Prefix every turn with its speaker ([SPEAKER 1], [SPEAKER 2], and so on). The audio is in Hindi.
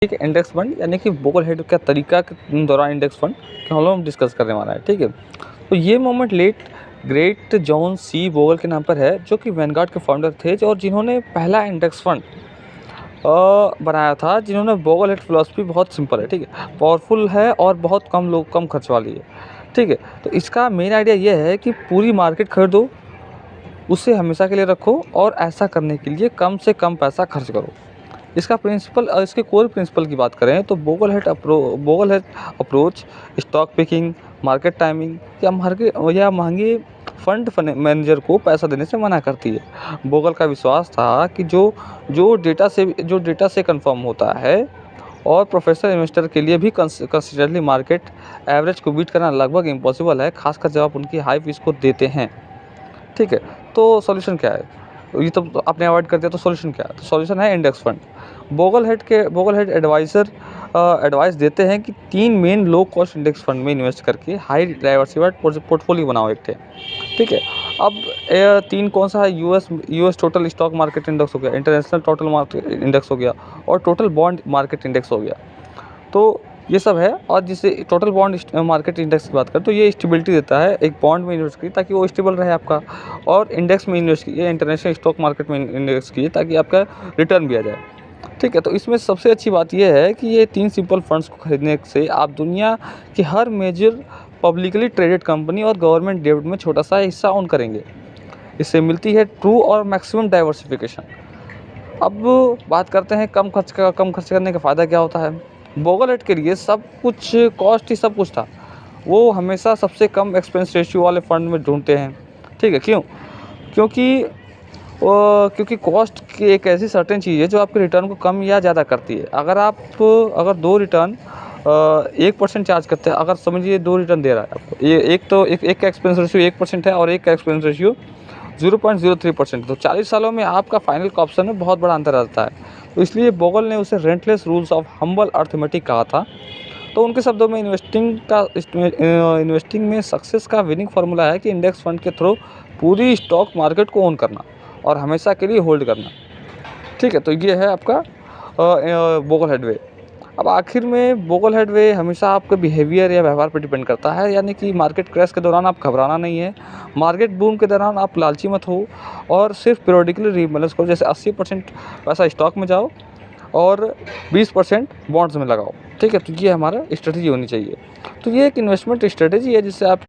[SPEAKER 1] ठीक है, इंडेक्स फंड यानी कि बोगल हेड का तरीका के दौरान इंडेक्स फंड के हम डिस्कस करने वाला है। ठीक है, तो ये moment late great John C Bogle के नाम पर है, जो कि वैनगार्ड के फाउंडर थे और जिन्होंने पहला इंडेक्स फंड बनाया था। जिन्होंने बोगल हेड फिलॉसफी बहुत सिंपल है, ठीक है, पावरफुल है और बहुत कम खर्च वाली है। ठीक है, तो इसका मेन आइडिया ये है कि पूरी मार्केट खरीदो, उसे हमेशा के लिए रखो और ऐसा करने के लिए कम से कम पैसा खर्च करो। इसका प्रिंसिपल इसके कोर प्रिंसिपल की बात करें तो Bogle head approach stock picking, market timing या महंगे मैनेजर को पैसा देने से मना करती है। बोगल का विश्वास था कि जो डेटा से कंफर्म होता है और प्रोफेशनल इन्वेस्टर के लिए भी कंसिडरली मार्केट एवरेज को बीट करना लगभग इम्पॉसिबल है, खासकर जब आप उनकी हाई फीस को देते हैं। ठीक है, तो सॉल्यूशन क्या है? ये तो आपने अवॉइड कर दिया, तो सॉल्यूशन क्या है? तो सॉल्यूशन है index fund. Bogle head advice देते हैं कि 3 main low cost index fund में इन्वेस्ट करके हाई डाइवर्सिफाइड पोर्टफोलियो बनाओ एक ठे। ठीक है, अब 3 कौन सा है? US total stock market index हो गया, इंटरनेशनल टोटल मार्केट इंडेक्स हो गया और टोटल बॉन्ड मार्केट इंडेक्स हो गया। तो ये सब है, और जिससे टोटल बॉन्ड मार्केट इंडेक्स की बात करें तो ये स्टेबिलिटी देता है। एक बॉन्ड में इन्वेस्ट कीजिए ताकि वो स्टेबल रहे आपका, और इंडेक्स में इन्वेस्ट कीजिए, इंटरनेशनल स्टॉक मार्केट में इन्वेस्ट कीजिए ताकि आपका रिटर्न भी आ जाए। ठीक है, तो इसमें सबसे अच्छी बात ये है कि ये 3 सिंपल फंड्स को खरीदने से आप दुनिया की हर मेजर पब्लिकली ट्रेडेड कंपनी और गवर्नमेंट डेब्ट में छोटा सा हिस्सा ओन करेंगे। इससे मिलती है ट्रू और मैक्सिमम डाइवर्सिफिकेशन। अब बात करते हैं कम खर्च करने का फ़ायदा क्या होता है। बोगल हेड के लिए सब कुछ कॉस्ट ही सब कुछ था। वो हमेशा सबसे कम एक्सपेंस रेशियो वाले फंड में ढूंढते हैं। ठीक है, क्यों? क्योंकि क्योंकि कॉस्ट की एक ऐसी सर्टेन चीज़ है जो आपके रिटर्न को कम या ज़्यादा करती है। अगर 2 रिटर्न 1% चार्ज करते हैं, अगर समझिए 2 रिटर्न दे रहा है आपको, ये एक का एक्सपेंस रेशियो 1% है और एक का एक्सपेंस रेशियो 0.03%, तो 40 सालों में आपका फाइनल का ऑप्शन में बहुत बड़ा अंतर आता है। तो इसलिए बोगल ने उसे रेंटलेस रूल्स ऑफ हम्बल अर्थमेटिक कहा था। तो उनके शब्दों में इन्वेस्टिंग में सक्सेस का विनिंग फार्मूला है कि इंडेक्स फंड के थ्रू पूरी स्टॉक मार्केट को ओन करना और हमेशा के लिए होल्ड करना। ठीक है, तो ये है आपका बोगल हेड वे। अब आखिर में बोगल हेड वे हमेशा आपके बिहेवियर या व्यवहार पर डिपेंड करता है, यानी कि मार्केट क्रैश के दौरान आप घबराना नहीं है, मार्केट बूम के दौरान आप लालची मत हो और सिर्फ पीरियडिकली रीबैलेंस करो। जैसे 80% पैसा स्टॉक में जाओ और 20% बॉन्ड्स में लगाओ। ठीक है, तो ये हमारा स्ट्रेटजी होनी चाहिए। तो ये एक इन्वेस्टमेंट स्ट्रेटजी है जिससे आप